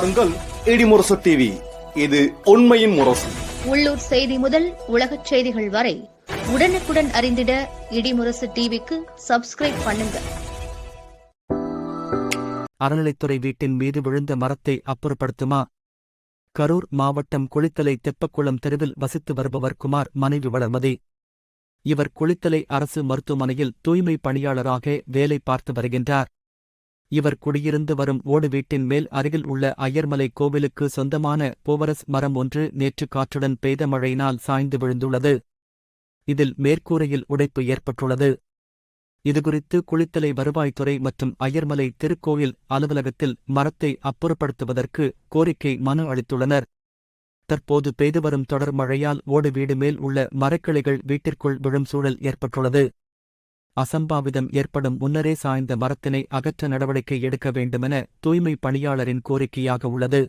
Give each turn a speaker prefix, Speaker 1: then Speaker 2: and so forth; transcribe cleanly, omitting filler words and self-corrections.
Speaker 1: பாருங்கள் இடிமுரசு டிவி. இது உண்மையின் முரசு.
Speaker 2: உள்ளூர் செய்தி முதல் உலகச் செய்திகள் வரை உடனுக்குடன் அறிந்திட இடிமுரசு டிவிக்கு சப்ஸ்கிரைப் பண்ணுங்க.
Speaker 3: அறநிலைத்துறை வீட்டின் மீது விழுந்த மரத்தை அப்புறப்படுத்துமா? கரூர் மாவட்டம் குளித்தலை தெப்பக்குளம் தெருவில் வசித்து வருபவர் குமார் மனைவி வளர்மதி. இவர் குளித்தலை அரசு மருத்துவமனையில் தூய்மை பணியாளராக வேலை பார்த்து வருகின்றார். இவர் குடியிருந்து வரும் ஓடு வீட்டின் மேல் அருகில் உள்ள ஐயர்மலை கோவிலுக்கு சொந்தமான போவரஸ் மரம் ஒன்று நேற்று காற்றுடன் பெய்த மழையினால் சாய்ந்து விழுந்துள்ளது. இதில் மேற்கூரையில் உடைப்பு ஏற்பட்டுள்ளது. இதுகுறித்து குளித்தலை வருவாய்த்துறை மற்றும் ஐயர்மலை திருக்கோயில் அலுவலகத்தில் மரத்தை அப்புறப்படுத்துவதற்கு கோரிக்கை மனு அளித்துள்ளனர். தற்போது பெய்து வரும் தொடர் மழையால் ஓடு வீடு மேல் உள்ள மரக்கிளைகள் வீட்டிற்குள் விழும் சூழல் ஏற்பட்டுள்ளது. அசம்பாவிதம் ஏற்படும் முன்னரே சாய்ந்த மரத்தினை அகற்ற நடவடிக்கை எடுக்க வேண்டுமென தூய்மை பணியாளரின் கோரிக்கையாக உள்ளது.